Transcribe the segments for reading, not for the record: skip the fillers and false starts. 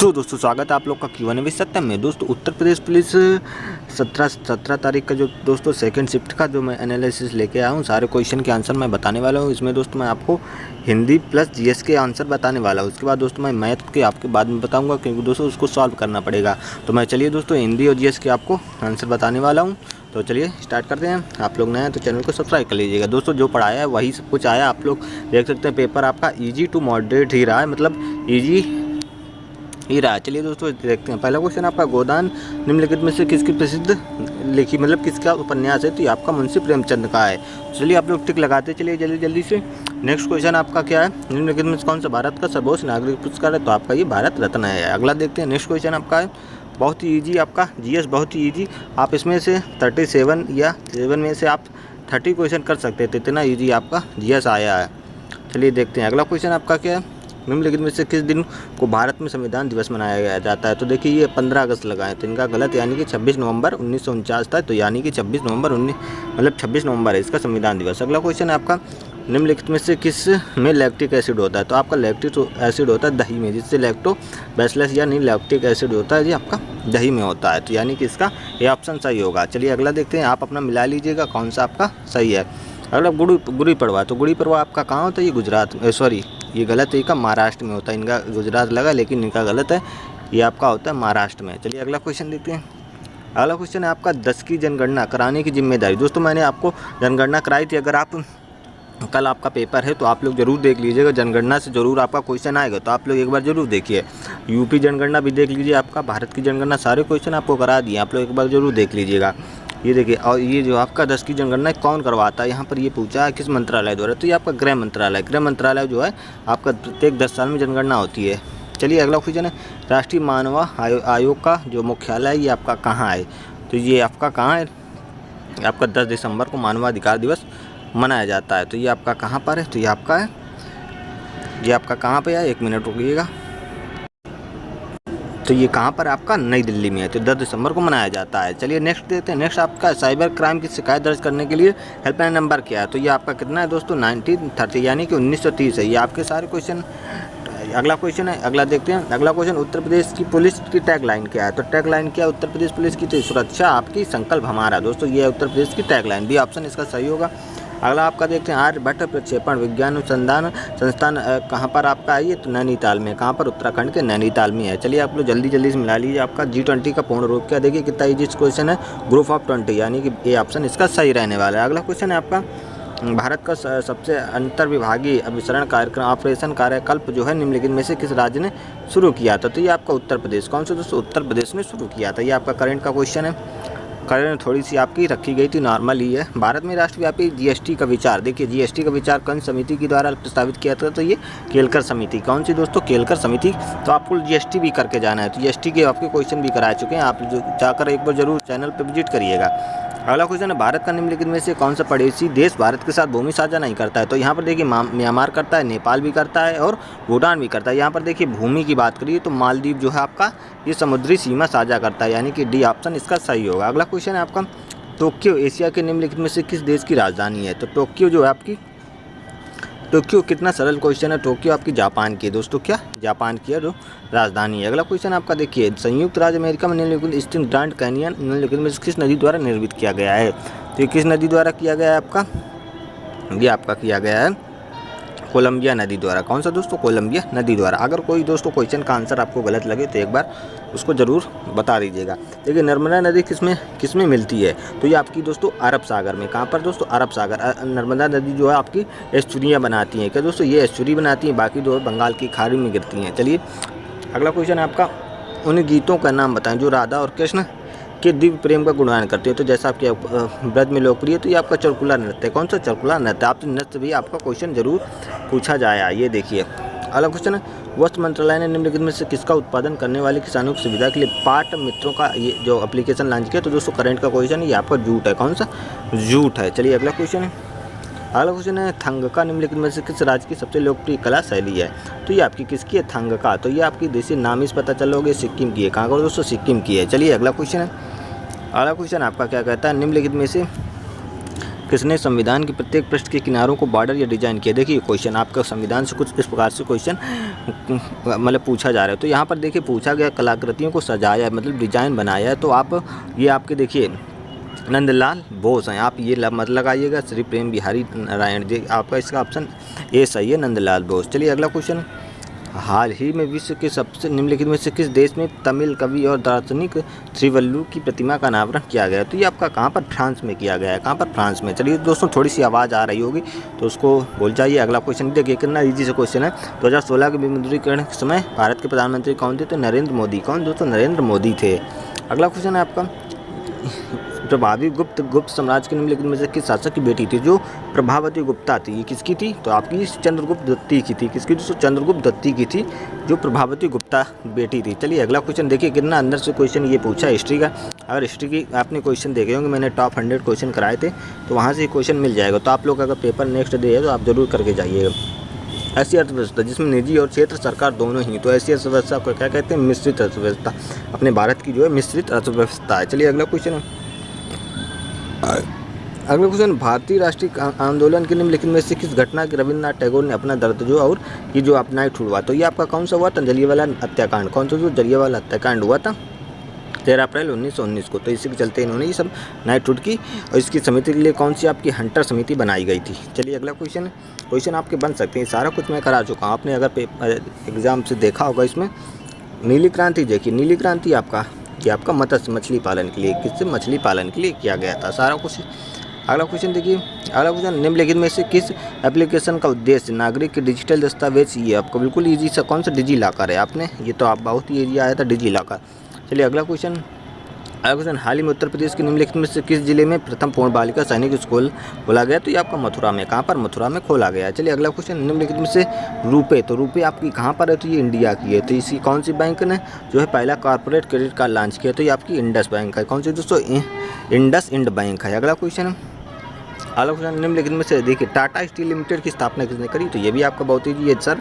तो दोस्तों स्वागत है आप लोग का Q&A विद सत्यम में। दोस्तों उत्तर प्रदेश पुलिस 17 तारीख का जो दोस्तों सेकंड शिफ्ट का जो मैं एनालिसिस लेके आया हूँ, सारे क्वेश्चन के आंसर मैं बताने वाला हूँ। इसमें दोस्तों मैं आपको हिंदी प्लस जीएस के आंसर बताने वाला हूँ। उसके बाद दोस्तों मैं मैथ के आपके बाद में बताऊँगा, क्योंकि दोस्तों उसको सॉल्व करना पड़ेगा। तो मैं चलिए दोस्तों हिंदी और जीएस के आपको आंसर बताने वाला हूँ। तो चलिए स्टार्ट करते हैं। आप लोग नए हैं तो चैनल को सब्सक्राइब कर लीजिएगा। दोस्तों जो पढ़ाया है वही सब कुछ आया। आप लोग देख सकते हैं पेपर आपका ईजी टू मॉडरेट ही रहा है, मतलब ईजी ही रहा। चलिए दोस्तों देखते हैं। पहला क्वेश्चन आपका गोदान निम्नलिखित में से किसकी प्रसिद्ध लिखी, मतलब किसका उपन्यास है, तो ये आपका मुंशी प्रेमचंद का है। चलिए आप लोग टिक लगाते चलिए जल्दी जल्दी से। नेक्स्ट क्वेश्चन आपका क्या है, निम्नलिखित में से कौन सा भारत का सर्वोच्च नागरिक पुरस्कार है, तो आपका ये भारत रत्न है। अगला देखते हैं। नेक्स्ट क्वेश्चन आपका है बहुत ही ईजी, आपका जीएस बहुत ही ईजी। आप इसमें से 37 या 7 में से आप 30 क्वेश्चन कर सकते थे, इतना ईजी आपका जीएस आया है। चलिए देखते हैं। अगला क्वेश्चन आपका क्या है, निम्नलिखित में से किस दिन को भारत में संविधान दिवस मनाया जाता है, तो देखिए ये 15 अगस्त लगाए तो इनका गलत, यानी कि 26 नवंबर 1949 था। तो यानी कि 26 नवंबर है इसका संविधान दिवस। अगला क्वेश्चन है आपका निम्नलिखित में से किस में लैक्टिक एसिड होता है, तो आपका लैक्टिक एसिड होता है दही में, जिससे लैक्टोबैसिलस यानी लैक्टिक एसिड होता है, ये आपका दही में होता है। तो यानी कि इसका ये ऑप्शन सही होगा। चलिए अगला देखते हैं। आप अपना मिला लीजिएगा कौन सा आपका सही है। अगला गुड़ी पड़वा, तो गुड़ी पड़वा आपका कहाँ होता है, ये गुजरात, सॉरी ये गलत है, इनका महाराष्ट्र में होता है। इनका गुजरात लगा लेकिन इनका गलत है, ये आपका होता है महाराष्ट्र में। चलिए अगला क्वेश्चन देखते हैं। अगला क्वेश्चन है आपका 10 की जनगणना कराने की जिम्मेदारी। दोस्तों मैंने आपको जनगणना कराई थी, अगर आप कल आपका पेपर है तो आप लोग ज़रूर देख लीजिएगा। जनगणना से ज़रूर आपका क्वेश्चन आएगा, तो आप लोग एक बार ज़रूर देखिए। यूपी जनगणना भी देख लीजिए, आपका भारत की जनगणना, सारे क्वेश्चन आपको करा दिए, आप लोग एक बार ज़रूर देख लीजिएगा। ये देखिए, और ये जो आपका 10 की जनगणना कौन करवाता है, यहाँ पर ये पूछा है किस मंत्रालय द्वारा, तो ये आपका गृह मंत्रालय जो है आपका प्रत्येक 10 साल में जनगणना होती है। चलिए अगला क्वेश्चन है राष्ट्रीय मानव आयोग का जो मुख्यालय है ये आपका कहाँ है, तो ये आपका कहाँ है, आपका 10 दिसंबर को मानवाधिकार दिवस मनाया जाता है। तो ये आपका कहाँ पर है, तो ये आपका है, ये आपका कहाँ पे है, 1 मिनट रुकिएगा। तो ये कहाँ पर आपका नई दिल्ली में है, तो 10 दिसंबर को मनाया जाता है। चलिए नेक्स्ट देखते हैं। नेक्स्ट आपका साइबर क्राइम की शिकायत दर्ज करने के लिए हेल्पलाइन नंबर क्या है, तो ये आपका कितना है दोस्तों 1930 यानी कि 1930 है। ये आपके सारे क्वेश्चन। अगला क्वेश्चन है, अगला देखते हैं। अगला क्वेश्चन उत्तर प्रदेश की पुलिस की टैगलाइन क्या है, तो टैगलाइन क्या है उत्तर प्रदेश पुलिस की, तो सुरक्षा आपकी संकल्प हमारा। दोस्तों ये है उत्तर प्रदेश की टैगलाइन, बी ऑप्शन इसका सही होगा। अगला आपका देखते हैं आर्यभट्ट प्रक्षेपण विज्ञान अनुसंधान संस्थान कहाँ पर आपका है, ये तो नैनीताल में। कहाँ पर, उत्तराखंड के नैनीताल में है। चलिए आप लोग जल्दी जल्दी से मिला लीजिए। आपका G20 का पूर्ण रूप क्या, देखिए कितना ईजी क्वेश्चन है, ग्रुप ऑफ 20, यानी कि ये ऑप्शन इसका सही रहने वाला है। अगला क्वेश्चन है आपका भारत का सबसे अंतर्विभागीय अभिसरण कार्यक्रम ऑपरेशन कार्यकल्प जो है निम्नलिखित में से किस राज्य ने शुरू किया था, तो ये आपका उत्तर प्रदेश। कौन सा दोस्तों, उत्तर प्रदेश ने शुरू किया था। ये आपका करंट का क्वेश्चन है, करंट थोड़ी सी आपकी रखी गई थी, नॉर्मल ही है। भारत में राष्ट्रव्यापी जीएसटी का विचार, देखिए जीएसटी का विचार कौन समिति के द्वारा प्रस्तावित किया था, तो ये केलकर समिति। कौन सी दोस्तों, केलकर समिति। तो आपको जीएसटी भी करके जाना है, तो जीएसटी के आपके क्वेश्चन भी कराए चुके हैं, आप जाकर एक बार जरूर चैनल पर विजिट करिएगा। अगला क्वेश्चन है भारत का निम्नलिखित में से कौन सा पड़ोसी देश भारत के साथ भूमि साझा नहीं करता है, तो यहाँ पर देखिए म्यांमार करता है, नेपाल भी करता है और भूटान भी करता है। यहाँ पर देखिए भूमि की बात करिए तो मालदीव जो है आपका ये समुद्री सीमा साझा करता है, यानी कि डी ऑप्शन इसका सही होगा। अगला क्वेश्चन है आपका टोक्यो एशिया के निम्नलिखित में से किस देश की राजधानी है, तो टोक्यो जो है आपकी, टोक्यो कितना सरल क्वेश्चन है, टोक्यो आपकी जापान की है दोस्तों, क्या जापान की है जो राजधानी है। अगला क्वेश्चन आपका देखिए संयुक्त राज्य अमेरिका में निम्नलिखित स्थित ग्रैंड कैनियन निम्नलिखित में किस नदी द्वारा निर्मित किया गया है, तो ये किस नदी द्वारा किया गया है आपका, ये आपका किया गया है कोलंबिया नदी द्वारा। कौन सा दोस्तों, कोलंबिया नदी द्वारा। अगर कोई दोस्तों क्वेश्चन का आंसर आपको गलत लगे तो एक बार उसको ज़रूर बता दीजिएगा। देखिए नर्मदा नदी किसमें मिलती है, तो ये आपकी दोस्तों अरब सागर में। कहाँ पर दोस्तों, अरब सागर। नर्मदा नदी जो है आपकी एस्चुरियाँ बनाती हैं, क्या दोस्तों, ये एस्चुरी बनाती हैं, बाकी दो बंगाल की खाड़ी में गिरती हैं। चलिए अगला क्वेश्चन है आपका उन गीतों का नाम बताएं जो राधा और कृष्ण के दिव्य प्रेम का गुणगान करते हैं, तो जैसा आपके ब्रज में लोकप्रिय, तो ये आपका चरकुला नृत्य है। कौन सा, चरकुला नृत्य। आपसे नृत्य भी आपका क्वेश्चन जरूर पूछा जाएगा। ये देखिए अगला क्वेश्चन है वस्त्र मंत्रालय ने निम्नलिखित में से किसका उत्पादन करने वाले किसानों की सुविधा के लिए पाट मित्रों का ये जो एप्लीकेशन लॉन्च किया, तो दोस्तों करंट का क्वेश्चन है, ये आपका जूट है। कौन सा, जूट है। चलिए अगला क्वेश्चन है, अगला क्वेश्चन है थंगका निम्नलिखित में से किस राज्य की सबसे लोकप्रिय कला शैली है, तो ये आपकी किसकी है, थंगका। तो ये आपकी देशी नाम इस पता चलोगे सिक्किम की है। कहाँ का दोस्तों, सिक्किम की है। चलिए अगला क्वेश्चन है, अगला क्वेश्चन आपका क्या कहता है निम्नलिखित में से किसने संविधान के प्रत्येक पृष्ठ के किनारों को बॉर्डर या डिजाइन किया। देखिए क्वेश्चन आपका संविधान से कुछ इस प्रकार से क्वेश्चन मतलब पूछा जा रहा है। तो यहाँ पर देखिए पूछा गया कलाकृतियों को सजाया मतलब डिजाइन बनाया है। तो आप ये आपके देखिए नंदलाल बोस हैं, आप ये मत लगाइएगा। श्री प्रेम बिहारी नारायण जी, आपका इसका ऑप्शन ए सही है, नंदलाल बोस। चलिए अगला क्वेश्चन, हाल ही में विश्व के सबसे निम्नलिखित में से किस देश में तमिल कवि और दार्शनिक श्रीवल्लू की प्रतिमा का अनावरण किया गया। तो ये आपका कहाँ पर, फ्रांस में किया गया है। कहाँ पर, फ्रांस में। चलिए दोस्तों थोड़ी सी आवाज़ आ रही होगी तो उसको भूल जाइए। अगला क्वेश्चन देखिए कितना ईजी से क्वेश्चन है। 2016 के विमुद्रीकरण के समय भारत के प्रधानमंत्री कौन थे। तो नरेंद्र मोदी। कौन दोस्तों, नरेंद्र मोदी थे। अगला क्वेश्चन है आपका, प्रभावी गुप्त साम्राज्य के निम्नलिखित में से किस शासक की बेटी थी। जो प्रभावती गुप्ता थी ये किसकी थी। तो आपकी चंद्रगुप्त दत्ती की थी। किसकी दोस्तों, चंद्रगुप्त दत्ती की थी जो प्रभावती गुप्ता बेटी थी। चलिए अगला क्वेश्चन देखिए कितना अंदर से क्वेश्चन ये पूछा है हिस्ट्री का। अगर हिस्ट्री की आपने क्वेश्चन देखे होंगे, मैंने टॉप 100 क्वेश्चन कराए थे तो वहाँ से क्वेश्चन मिल जाएगा। तो आप लोग अगर पेपर नेक्स्ट डे है तो आप जरूर करके जाइएगा। ऐसी अर्थव्यवस्था जिसमें निजी और क्षेत्र सरकार दोनों ही। तो ऐसी अर्थव्यवस्था को क्या कहते हैं, मिश्रित अर्थव्यवस्था। अपने भारत की जो है मिश्रित अर्थव्यवस्था है। चलिए अगला क्वेश्चन है, अगला क्वेश्चन, भारतीय राष्ट्रीय आंदोलन के निम्नलिखित में से किस घटना के रविन्द्रनाथ टैगोर ने अपना दर्द जो और ये जो अपना छुड़वा। तो ये आपका कौन सा हुआ था, जलियांवाला हत्याकांड। कौन सा, जो जलियांवाला हत्याकांड हुआ था 13 अप्रैल 1919 को। तो इसी के चलते इन्होंने ये सब नाइटहुड की और इसकी समिति के लिए कौन सी आपकी हंटर समिति बनाई गई थी। चलिए अगला क्वेश्चन आपके बन सकते हैं। सारा कुछ मैं करा चुका हूँ, आपने अगर एग्जाम से देखा होगा। इसमें नीली क्रांति देखिए, नीली क्रांति आपका ये आपका मत्स्य मछली पालन के लिए, किससे, मछली पालन के लिए किया गया था सारा कुछ। अगला क्वेश्चन देखिए, अगला क्वेश्चन, निम्नलिखित में से किस एप्लीकेशन का उद्देश्य नागरिक के डिजिटल दस्तावेज। ये आपको बिल्कुल ईजी सा कौन सा, डिजी लॉकर है। आपने ये तो आप बहुत ही ईजी आया था, डिजी लॉकर। चलिए अगला क्वेश्चन, हाल ही में उत्तर प्रदेश के निम्नलिखित में से किस जिले में प्रथम पूर्ण बालिका सैनिक स्कूल खोला गया। तो ये आपका मथुरा में। कहाँ पर, मथुरा में खोला गया है। चलिए अगला क्वेश्चन, निम्नलिखित में से रुपए। तो रुपए आपकी कहाँ पर है। तो ये इंडिया की है। तो इसी कौन सी बैंक ने जो है पहला कॉर्पोरेट क्रेडिट कार्ड लॉन्च किया। तो ये आपकी इंडस बैंक है। कौन सी दोस्तों, इंडस इंड बैंक है। अगला क्वेश्चन, निम्नलिखित में से देखिए टाटा स्टील लिमिटेड की स्थापना किसने करी। तो ये भी आपका बहुत ही ये सर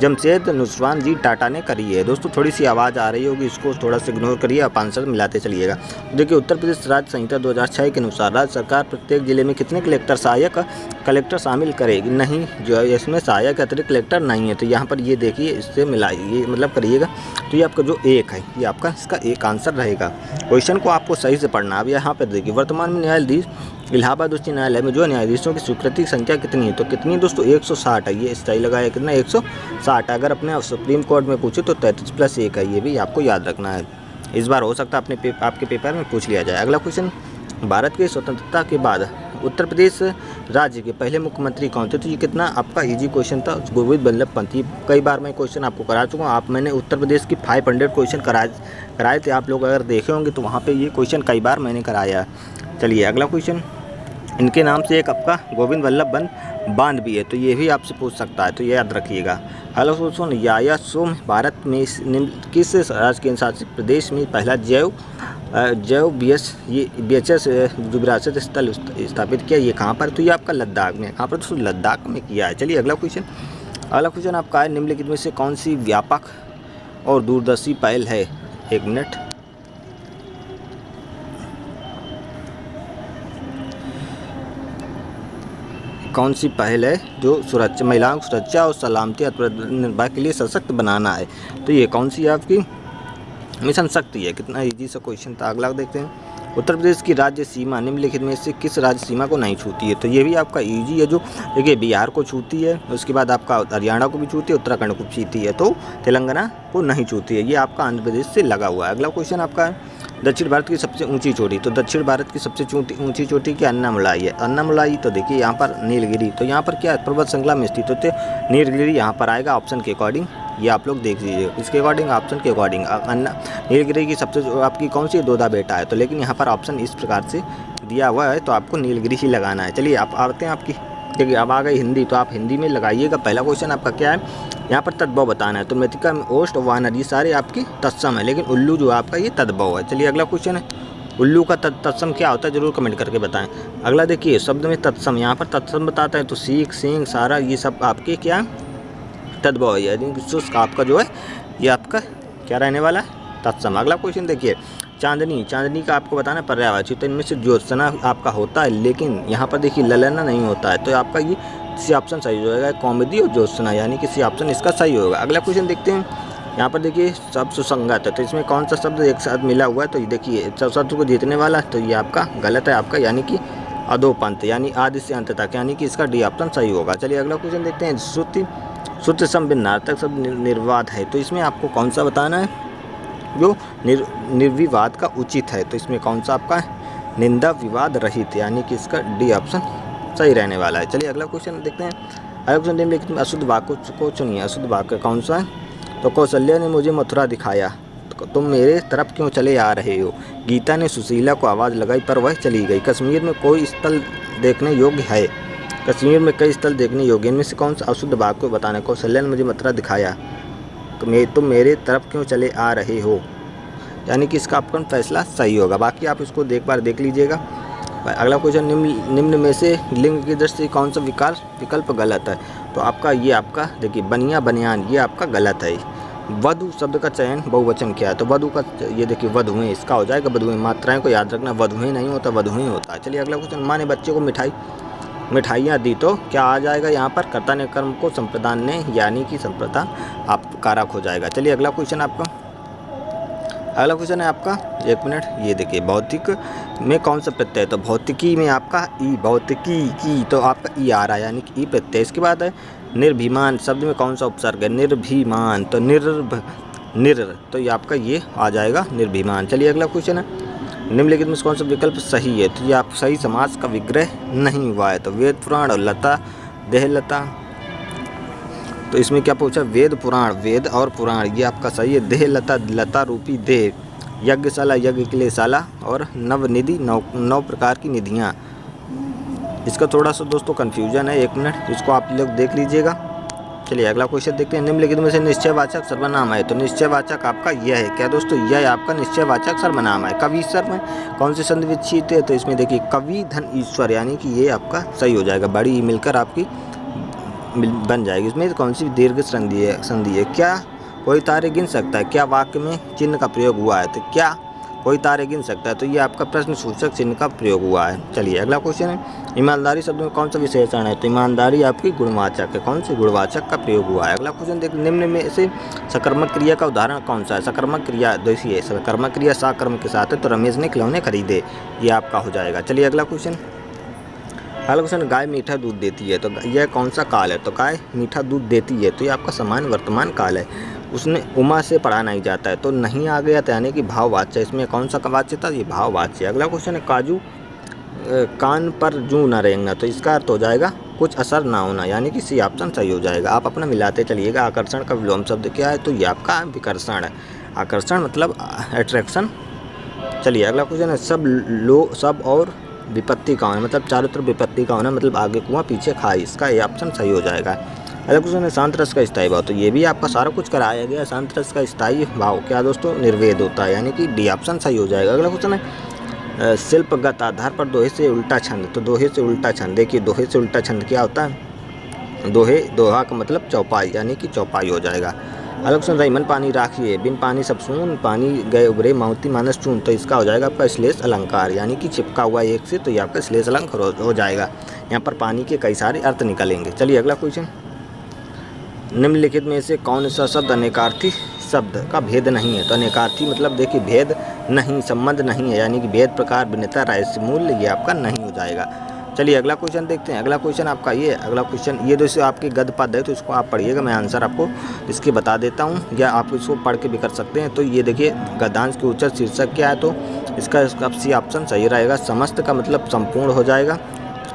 जमशेद नुस्वान जी टाटा ने करी है। दोस्तों थोड़ी सी आवाज़ आ रही होगी, इसको थोड़ा सा इग्नोर करिए, आप आंसर मिलाते चलिएगा। देखिए उत्तर प्रदेश राज्य संहिता 2006 के अनुसार राज्य सरकार प्रत्येक जिले में कितने सहायक कलेक्टर शामिल करेगी। नहीं, जो है इसमें सहायक अतिरिक्त कलेक्टर नहीं है। तो यहाँ पर ये देखिए, इससे मिलाइए मतलब करिएगा। तो ये आपका जो एक है ये आपका इसका एक आंसर रहेगा। क्वेश्चन को आपको सही से पढ़ना। अब यहाँ पर देखिए, वर्तमान में न्यायाधीश इलाहाबाद उच्च न्यायालय में जो न्यायाधीशों की स्वीकृति संख्या कितनी है। तो कितनी दोस्तों, 160 है। ये सही लगाया कितना, 160। अगर अपने सुप्रीम कोर्ट में पूछे तो 33+1 है। ये भी आपको याद रखना है, इस बार हो सकता है आपके पेपर में पूछ लिया जाए। अगला क्वेश्चन, भारत की स्वतंत्रता के बाद उत्तर प्रदेश राज्य के पहले मुख्यमंत्री कौन थे। तो ये कितना आपका इजी क्वेश्चन था, गोविंद वल्लभ पंत। कई बार मैं क्वेश्चन आपको करा चुका हूँ। मैंने उत्तर प्रदेश की 500 क्वेश्चन कराए थे। आप लोग अगर देखे होंगे तो वहाँ पे ये क्वेश्चन कई बार मैंने कराया। चलिए अगला क्वेश्चन, इनके नाम से एक आपका गोविंद वल्लभ बांध भी है। तो ये भी आपसे पूछ सकता है, तो ये याद रखिएगा। अगला क्वेश्चन, याया सोम भारत में किस राज्य केंद्र शासित प्रदेश में पहला जैव BHS जो विरासत स्थल स्थापित किया। ये कहाँ पर। तो ये आपका लद्दाख में। कहाँ पर दोस्तों, लद्दाख में किया है। चलिए अगला क्वेश्चन आपका है, निम्नलिखित में से कौन सी व्यापक और दूरदर्शी पहल है। 1 मिनट, कौन सी पहल है जो सुरक्षा, महिलाओं की सुरक्षा और सलामती निर्वाह के लिए सशक्त बनाना है। तो ये कौन सी आपकी मिशन शक्ति है। कितना इजी सा क्वेश्चन था। अगला देखते हैं, उत्तर प्रदेश की राज्य सीमा निम्नलिखित में से किस राज्य सीमा को नहीं छूती है। तो ये भी आपका इजी है। जो देखिए बिहार को छूती है, उसके बाद आपका हरियाणा को भी छूती है, उत्तराखंड को छूती है, तो तेलंगाना को नहीं छूती है। ये आपका आंध्र प्रदेश से लगा हुआ है। अगला क्वेश्चन आपका है, दक्षिण भारत की सबसे ऊंची चोटी। तो दक्षिण भारत की सबसे ऊंची चोटी की अन्नामुलाई है। अन्नामुलाई तो देखिए यहाँ पर नीलगिरी। तो यहाँ पर क्या पर्वत श्रृंखला में स्थित होते, नीलगिरी यहाँ पर आएगा ऑप्शन के अकॉर्डिंग। ये आप लोग देख लीजिए, इसके अकॉर्डिंग ऑप्शन के अकॉर्डिंग नीलगिरी की सबसे आपकी कौन सी दोदा बेटा है। तो लेकिन यहाँ पर ऑप्शन इस प्रकार से दिया हुआ है, तो आपको नीलगिरी ही लगाना है। चलिए आप आते हैं आपकी, देखिए अब आ गई हिंदी, तो आप हिंदी में लगाइएगा। पहला क्वेश्चन आपका क्या है, यहाँ पर तद्भव बताना है। तो मृतिका में ओष्ठ वानर ये सारे आपकी तत्सम है, लेकिन उल्लू जो आपका ये तद्भव है। चलिए अगला क्वेश्चन है, उल्लू का तत्सम क्या होता है, जरूर कमेंट करके बताएं। अगला देखिए, शब्द में तत्सम, यहाँ पर तत्सम बताता है। तो सीख, सींग, सारा ये सब आपके क्या तद्भव है। यानी शुष्क आपका जो है ये आपका क्या रहने वाला है, तत्सम। अगला क्वेश्चन देखिए, चांदनी, चांदनी का आपको बताना पर्यायवाची, तो इनमें से ज्योत्सना आपका होता है, लेकिन यहाँ पर देखिए ललना नहीं होता है, तो आपका ये सी ऑप्शन सही हो जाएगा, कॉमेडी और ज्योत्सना, यानी कि सी ऑप्शन इसका सही होगा। अगला क्वेश्चन देखते हैं, यहाँ पर देखिए शब्द सुसंगत है, तो इसमें कौन सा शब्द एक साथ मिला हुआ है, तो ये देखिए शब्द को जीतने वाला, तो ये आपका गलत है आपका, यानी कि अधोपंथ, यानी आदि से अंत तक, यानी कि इसका डी ऑप्शन सही होगा। चलिए अगला क्वेश्चन देखते हैं, श्रुति श्रुति सम भिन्नार्थक शब्द निर्वाद है, तो इसमें आपको कौन सा बताना है, जो निर्विवाद का उचित है, तो इसमें कौन सा आपका है, निंदा विवाद रहित, यानी कि इसका डी ऑप्शन सही रहने वाला है। चलिए अगला क्वेश्चन देखते हैं, अगला क्वेश्चन देखते हैं, अशुद्ध वाक्य को चुनिए, अशुद्ध वाक्य कौन सा है, तो कौशल्या ने मुझे मथुरा दिखाया, तो तुम मेरे तरफ क्यों चले आ रहे हो, गीता ने सुशीला को आवाज़ लगाई पर वह चली गई, कश्मीर में कोई स्थल देखने योग्य है, कश्मीर में कई स्थल देखने योग्य, इनमें से कौन सा अशुद्ध वाक्य को बताना है, कौशल्या ने मुझे मथुरा दिखाया, तो तुम मेरे तरफ क्यों चले आ रहे हो, यानी कि इसका आपका फैसला सही होगा। बाकी आप इसको बार देख लीजिएगा। अगला क्वेश्चन, निम्न में से लिंग की दृष्टि से कौन सा विकल्प गलत है, तो आपका ये आपका देखिए बनिया बनियान, ये आपका गलत है। वधु शब्द का चयन बहुवचन क्या है, तो वधु का ये देखिए वधुएं, इसका हो जाएगा वधुएं, मात्राएं को याद रखना, वधुएं नहीं होता वधुएं होता है। चलिए अगला क्वेश्चन, माँ ने बच्चे को मिठाइयाँ दी, तो क्या आ जाएगा यहाँ पर, कर्ता ने कर्म को संप्रदान ने, यानी कि संप्रदान आप कारक हो जाएगा। चलिए अगला क्वेश्चन आपका, अगला क्वेश्चन है आपका, एक मिनट, ये देखिए भौतिक में कौन सा प्रत्यय, तो भौतिकी में आपका ई, भौतिकी की, तो आपका ई आ रहा है, यानी कि ई प्रत्यय। इसके बाद है निर्भिमान शब्द में कौन सा उपसर्ग है, निर्भिमान, तो तो ये आपका ये आ जाएगा निर्भिमान। चलिए अगला क्वेश्चन है, निम्नलिखित में कौन सा विकल्प सही है, तो ये आप सही समास का विग्रह नहीं हुआ है, तो वेद पुराण और लता देहलता, तो इसमें क्या पूछा, वेद पुराण, वेद और पुराण, ये आपका सही है। देह लता, लता रूपी देह, यज्ञशाला, यज्ञ के लिए शाला, और नवनिधि, 9 प्रकार की निधियाँ। इसका थोड़ा सा दोस्तों कन्फ्यूजन है, 1 मिनट इसको आप लोग देख लीजिएगा। चलिए अगला क्वेश्चन देखते हैं, निम्नलिखित में से निश्चयवाचक सर्वनाम है, तो निश्चयवाचक आपका यह है, क्या दोस्तों, यह आपका निश्चयवाचक सर्वनाम है। कवि ईश्वर में कौन से संधि विच्छेद है, तो इसमें देखिए कवि धन ईश्वर, यानी कि ये आपका सही हो जाएगा, बड़ी ई मिलकर आपकी बन जाएगी। इसमें कौन सी दीर्घ संधि है, क्या कोई तारे गिन सकता है, क्या वाक्य में चिन्ह का प्रयोग हुआ है, तो क्या कोई तारे गिन सकता है, तो ये आपका प्रश्न सूचक चिन्ह का प्रयोग हुआ है। चलिए अगला क्वेश्चन है, ईमानदारी शब्द में कौन सा विशेषण है, तो ईमानदारी आपकी गुणवाचक है, कौन सी गुणवाचक का प्रयोग हुआ है। अगला क्वेश्चन देख, निम्न में से सकर्मक क्रिया का उदाहरण कौन सा है, सकर्मक क्रिया देखिए, सकर्मक क्रिया साकर्म के साथ है, तो रमेश ने खिलौने खरीदे, ये आपका हो जाएगा। चलिए अगला क्वेश्चन, अगला क्वेश्चन, गाय मीठा दूध देती है, तो यह कौन सा काल है, तो गाय मीठा दूध देती है, तो ये आपका समान वर्तमान काल है। उसने उमा से पढ़ा नहीं जाता है, तो नहीं आ गया, तो यानी कि भाववाच्य, इसमें कौन सा वाच्य था, ये भाववाच्य। अगला क्वेश्चन है, काजू कान पर जूं न रेंगना, तो इसका अर्थ हो जाएगा कुछ असर ना होना, यानी कि सी ऑप्शन सही हो जाएगा। आप अपना मिलाते चलिएगा। आकर्षण का विलोम शब्द क्या है, तो ये आपका विकर्षण है, आकर्षण मतलब अट्रैक्शन। चलिए अगला क्वेश्चन है, सब और विपत्ति का होना, मतलब चारों तरफ विपत्ति का होना, मतलब आगे कुआं पीछे खाई, इसका ये ऑप्शन सही हो जाएगा। अगला क्वेश्चन है, शांत रस का स्थायी भाव, तो ये भी आपका सारा कुछ कराया गया। शांत रस का स्थायी भाव क्या दोस्तों, निर्वेद होता है, यानी कि डी ऑप्शन सही हो जाएगा। अगला क्वेश्चन है, शिल्पगत आधार पर दोहे से उल्टा छंद, तो दोहे से उल्टा छंद, देखिए दोहे से उल्टा छंद क्या होता है, दोहा का मतलब चौपाई, यानी कि चौपाई हो जाएगा। अगला क्वेश्चन, रईमन पानी राखिए, बिन पानी सब सून, पानी गए उभरे माउती मानस चून, तो इसका हो जाएगा आपका श्लेष अलंकार, यानी कि चिपका हुआ एक से, तो ये आपका श्लेष अलंकार हो जाएगा। यहाँ पर पानी के कई सारे अर्थ निकलेंगे। चलिए अगला क्वेश्चन, निम्नलिखित में से कौन सा शब्द अनेकार्थी शब्द का भेद नहीं है, तो अनेकार्थी मतलब देखिए भेद नहीं, संबंध नहीं है, यानी कि भेद प्रकार भिन्नता राय मूल्य, ये आपका नहीं हो जाएगा। चलिए अगला क्वेश्चन देखते हैं। अगला क्वेश्चन आपका ये, अगला क्वेश्चन ये दोस्तों आपके गद्य पद है, तो इसको आप पढ़िएगा, मैं आंसर आपको इसके बता देता हूँ, या आप इसको पढ़ के भी कर सकते हैं। तो ये देखिए, गद्यांश के उच्चर शीर्षक क्या है, तो इसका सी ऑप्शन सही रहेगा। समस्त का मतलब संपूर्ण हो जाएगा।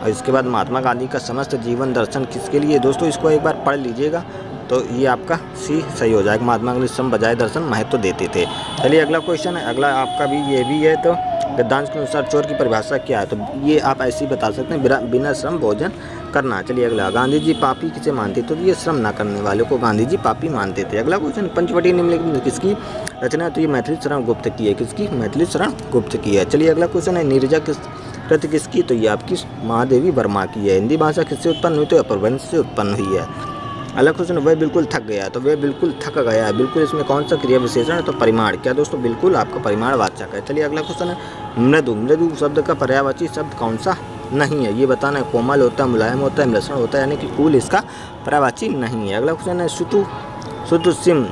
और इसके बाद महात्मा गांधी का समस्त जीवन दर्शन किसके लिए, दोस्तों इसको एक बार पढ़ लीजिएगा, तो ये आपका सी सही हो जाएगा। महात्मा गांधी सम बजाय दर्शन महत्व देते थे। चलिए अगला क्वेश्चन है, अगला आपका भी ये भी है, तो गद्यांश के अनुसार चोर की परिभाषा क्या है, तो ये आप ऐसे ही बता सकते हैं, बिना श्रम भोजन करना। चलिए अगला, गांधी जी पापी किसे मानते, तो ये श्रम ना करने वाले को गांधी जी पापी मानते थे। अगला क्वेश्चन, पंचवटी निम्नलिखित किसकी रचना है, तो ये मैथिली शरण गुप्त की है, किसकी, मैथिली शरण गुप्त की है। चलिए अगला क्वेश्चन है, नीरजा कृति किसकी, तो ये आपकी महादेवी वर्मा की है। हिंदी भाषा किससे उत्पन्न हुई, तो अपभ्रंश से उत्पन्न हुई है। अगला क्वेश्चन, वह बिल्कुल थक गया। तो वह बिल्कुल थक गया है, बिल्कुल इसमें कौन सा क्रिया विशेषण है? तो परिमाण। क्या दोस्तों? बिल्कुल आपका परिमाणवाचक है। चलिए अगला क्वेश्चन है, मृदु। मृदु शब्द का पर्यायवाची शब्द कौन सा नहीं है? ये बताना है। कोमल होता है, मुलायम होता है, मृषण होता है, यानी कि कूल इसका पर्यायवाची नहीं है। अगला क्वेश्चन है, सुतुसिम।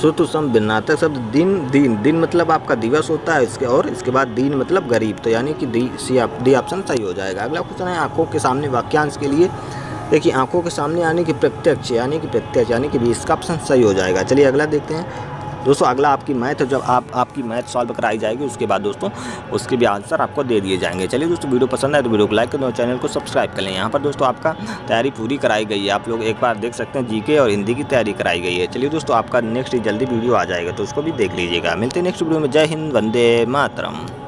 सुतुसम भिन्नात्मक शब्द दिन। दिन दिन मतलब आपका दिवस होता है, इसके बाद दीन मतलब गरीब, तो यानी कि डी ऑप्शन सही हो जाएगा। अगला क्वेश्चन है, आंखों के सामने वाक्यांश के लिए देखिए, आंखों के सामने यानी कि प्रत्यक्ष, यानी कि भी इसका ऑप्शन सही हो जाएगा। चलिए अगला देखते हैं दोस्तों। अगला आपकी मैथ, जब आपकी मैथ सॉल्व कराई जाएगी उसके बाद दोस्तों उसके भी आंसर आपको दे दिए जाएंगे। चलिए दोस्तों, वीडियो पसंद आए तो वीडियो को लाइक कर दो, चैनल को सब्सक्राइब कर लें। यहाँ पर दोस्तों आपका तैयारी पूरी कराई गई है, आप लोग एक बार देख सकते हैं। जीके और हिंदी की तैयारी कराई गई है। चलिए दोस्तों, आपका नेक्स्ट जल्दी वीडियो आ जाएगा तो उसको भी देख लीजिएगा। मिलते हैं नेक्स्ट वीडियो में। जय हिंद, वंदे मातरम।